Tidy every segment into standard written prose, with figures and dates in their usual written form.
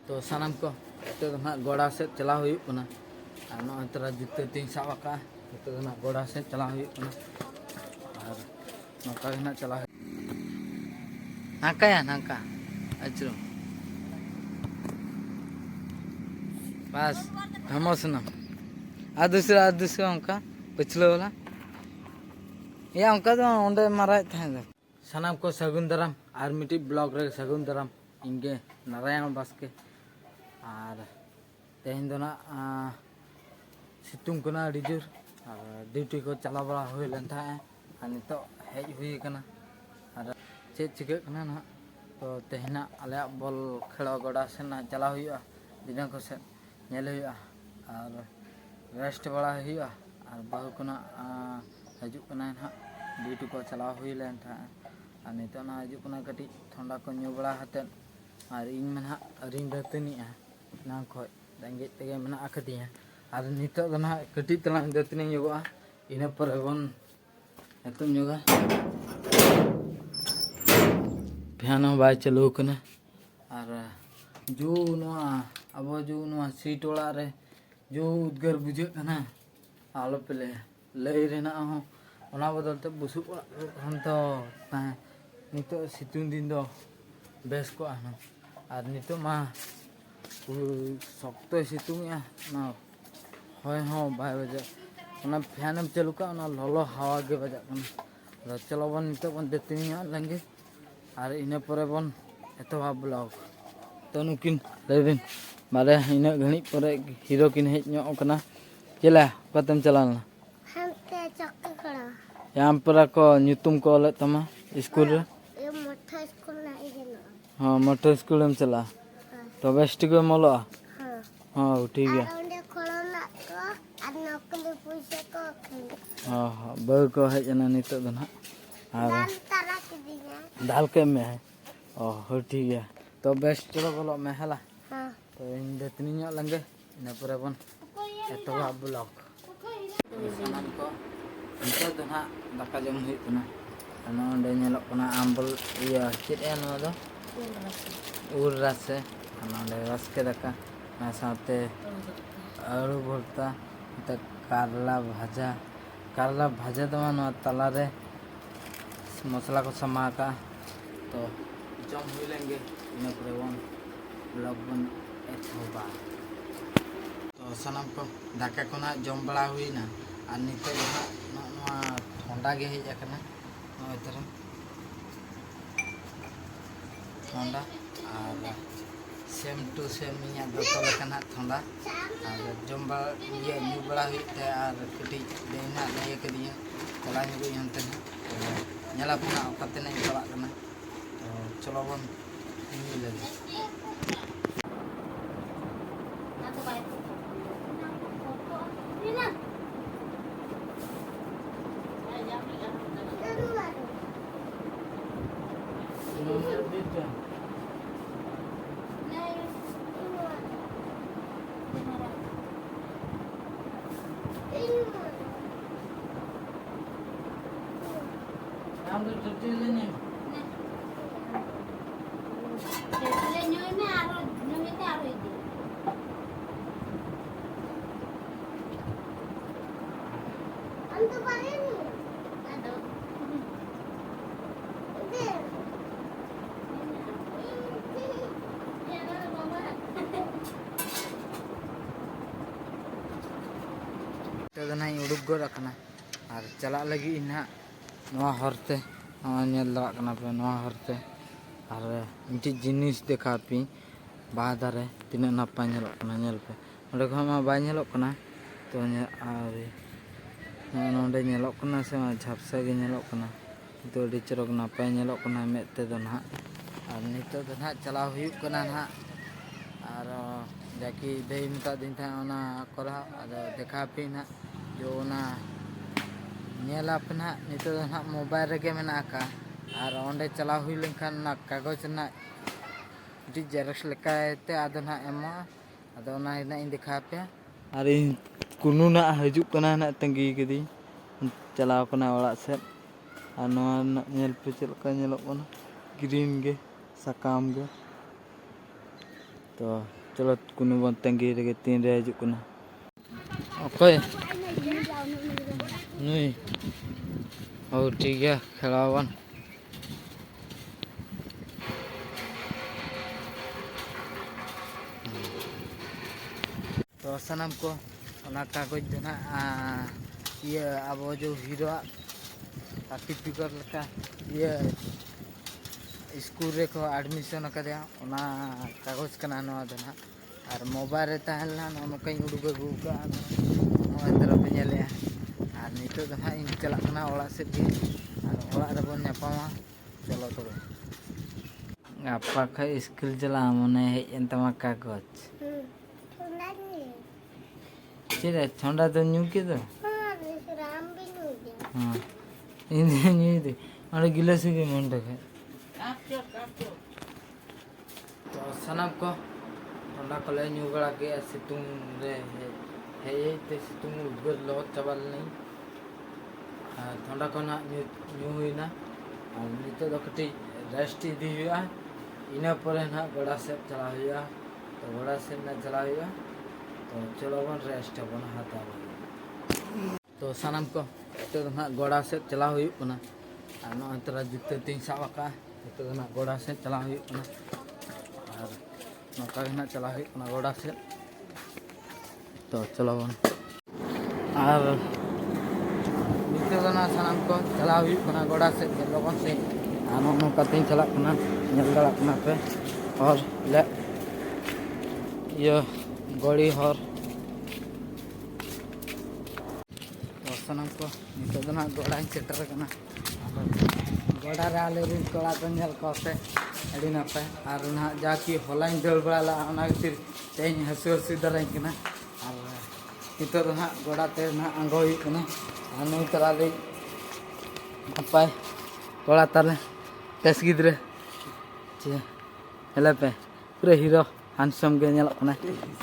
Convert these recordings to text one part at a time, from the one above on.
तो सानाम को तो ना गोड़ा से चला हुई कना और न तरा जुते तीन साब का तो ना गोड़ा से चला हुई कना और नौका ना चला नाका या नाका अचरो बस फेमस ना आ दूसरा उनका पिछले वाला या उनका तो ओंडे मारा था सानाम को सगुन दराम और मिट्टी ब्लॉग रे सगुन दराम इंगे नारायण बास्के और तेहन दो ना सितुंग कना अड़ी जोर और ड्यूटी को चला बड़ा हुई लेन था और नितो हेज हुई कना और चेक चिके कना ना तो तेहना आले बॉल खेलो गड़ा से ना चला हुआ दिन को से नेल हुआ और रेस्ट बड़ा हुआ और बहु कना हजू कना ना ड्यूटी को चला हुई लेन था और नितो ना हजू कना कटी ठंडा को न्यू बड़ा हते और इन में ना रिंग दतनी ना खो रेंगे तेगे में आखदिया और नितो ना कटी तला दतनी योगा इन पर बन एतम योगा फैन बाय चलो कना और जो अब जो सीट वाला रे जो उद्गार बुझे कना आलो पेले लई रेना हो ओना बदलते बुसु हम तो नितो सितुंग दिन दो बेस को आनो और नितो मा शक्त सितुंग ना होय हो बाय बजे ओना फैन em चालू का ओना ललो हवा के बजा कना चलो बन नितो बन देतनी लेंगे और इन पर बन एतवा ब्लॉग तो नुकिन लेबिन मारे इन घणी पर हीरो किन हेज नो कना चला कतम चलाना हम ते चक्के खड़ा याम पर को न्यूतुम को ले तमा स्कूल रे ये मोटा स्कूल ना इजेनो हां मोटर स्कूल में चला तो बेस्ट को मोलो हां हां ठीक है आउंडे खोलो ना को आ नकली पैसा को हां हां ब को हेज ना नितो दना और दाल तारा के दिया दाल के में है हो ठीक है तो बेस्ट चलो बोलो में हला हां तो इन देतनी नो लंगे इन पर बन एतवा ब्लॉग सामान को नितो दना दाका जम हुई कना ano onde nyelok kena ambel iya cit ya no do uras se ano onde raske daka na साथे आलू भरता त करला भाजा दमा no तला रे मसाला को समा का तो जम हुई लेंगे इन पर वन ब्लॉग बन एथोबा तो सनम को दाका कोना जम बड़ा हुई ना और निते ना ठंडा गे हे जाकना तरह ठंडा और सेम टू सेम इन दोना ठंडा और जमबा ये न्यू बड़ा हुई और कटी देना लय कदिया चला नुगई हनते नेला पना कते नहीं चला कना तो चलो बन न्यू ले हम तो छुट्टी लेने हम तो पारे नहीं आदो तो ना उड़ुक गो रखना और चला लगी ना नवा हरते नेल दरा कना पे नवा हरते और मिट्टी जिनिस देखा पी बादारे तीना नापाय नेलो कना नेल पे ओंडे खो मा बाय नेलो कना तो और नोंडे नेलो कना से झापसा गे नेलो कना तो अडी चरक नापाय नेलो कना मेद ते दो ना और नितो दो ना चला हुई कना ना और जाकी दे मता दिन था ओना करा आदो देखा पी ना जो ना नेला अपना नितो ना मोबाइल रे मेना का और ओंडे चला हुई लेनखान ना कागज ना डी जेरक्स लेकाते आदो ना एमो आदो ना इन देखा पे और इन कुनु ना हजू कना ना तंगी कदी चलाव कना ओड़ा से और नवा नेल पे चलका नेलो कना ग्रीन गे सकाम गे तो चलो कुनु बन तंगी रे तीन रे हिजुग कना ओके नुई हो ठीक है खेलावन तो सानाम को ओना कागज दो ना ये अब जो हीरो सर्टिफिकेट लेका ये स्कूल रे को एडमिशन करेया ओना कागज कना नवा दो ना और मोबाइल रे तहलना नोकई उडुक अगु का नवा तरफ पे नेलेया और नितो दो ना इन चला कना ओला से भी और ओला रे बन नेपामा चलो तो गापा खा स्कूल चला मने हेजन तमा कागज ठंडा नहीं चेरे ठंडा तो न्यू के दो हाँ राम भी नहीं दे हाँ इन न्यू दे और गिलास के मन रखे तो सनम को ठंडा कले न्यू बड़ा के सितुंग रे हे ते सितुंग उद्गर लो चावल नहीं ठंडा को ना न्यू हुई ना और नितो दो कटी रेस्ट इदी हुआ इना पर ना बड़ा से चला हुआ तो बड़ा से ना चला हुआ तो चलो बन रेस्ट बन हाथा तो सनम को तो ना गोड़ा से चला हुई ना और नो अंतरा जुते तीन सावका तो ना गोड़ा से चला हुई ना और नौका ना चला हुई ना गोड़ा से तो चलो बन और नितो ना सनम को चला हुई ना गोड़ा से लोगों से आनो नौका तीन चला ना नेल दड़ा ना पे और ले ये गोड़ी और तो सनम को नितो ना गोड़ा सेटर कना गोड़ा रे आले रिन कोड़ा तो नेल को से अड़ी ना पे और ना जाकी होला दल बड़ा ला ओना खातिर तेन हसु हसु दराई कना और नितो ना गोड़ा ते ना आंगो हुई कना और नई तरा ले नपाय कोड़ा ताले टेस गिद्रे चे हेला पे पूरा हीरो हैंडसम के नेल कना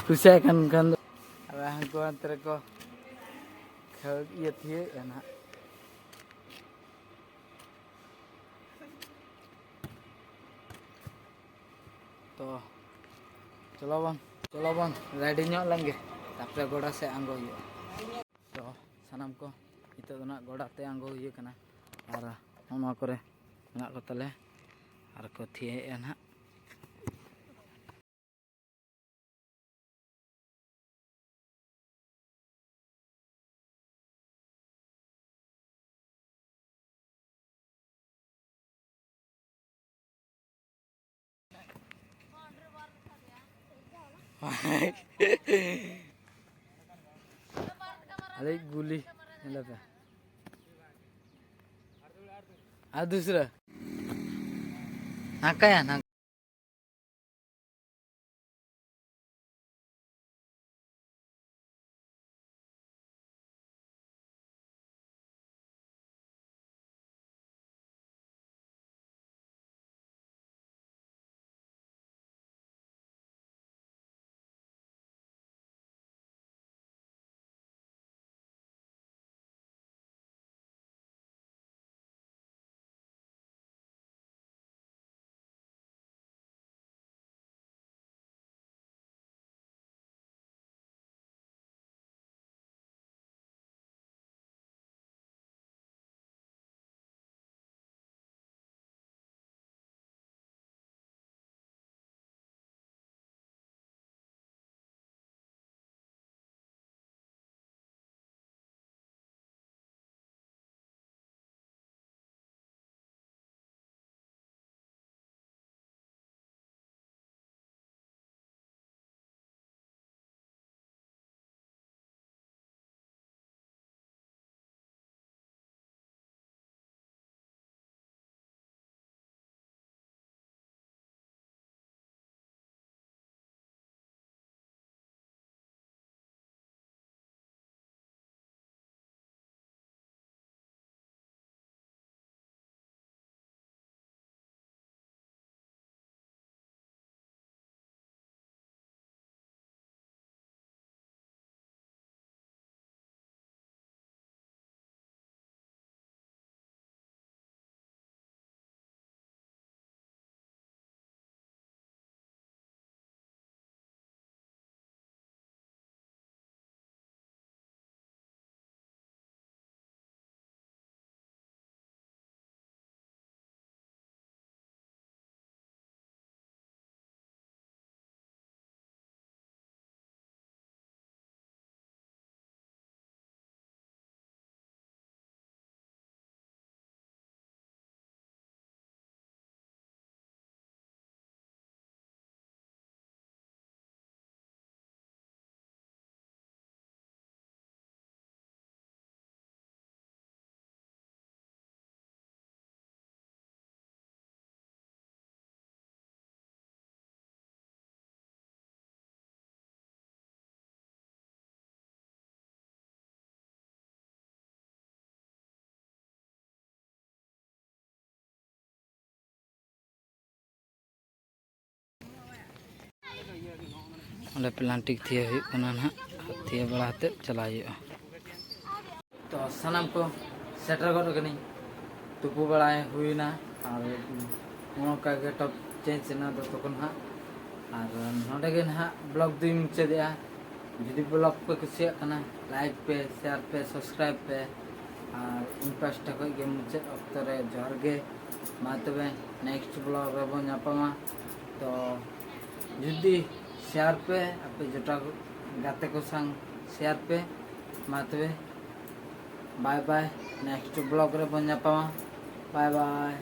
खुशिया kan अब हमको अंतर को खेल ये थी ना तो चलो बन रेडी ᱧᱚᱜ लेंगे तापरे गोड़ा से आंगो हुआ तो सानाम को इतो ना गोड़ा ते आंगो हुई कना और ओना करे ना को तले और को थिए ना अरे गुली पे आ दूसरा हाँ क्या ना अंडे प्लांटिक थिया हुई कना ना थिया बड़ा हते चला हुआ तो सानाम को सेटर गड कनी तुपु बड़ाय हुईना और उनका के टॉप चेंज ना तो तखन हा और नोडे गे ना ब्लॉग दुई मुचादिया जुदी ब्लॉग पे कुसिया कना लाइक पे शेयर पे सब्सक्राइब पे और इन पास्टा को गे मुचे अक्तरे जोहर गे मा तबे नेक्स्ट ब्लॉग रे बन नापामा तो जुदी शेयर पे आपे जोटा गाते को संग शेयर पे मा तबे बाय बाय नेक्स्ट ब्लॉग रे बन नापामा बाय बाय।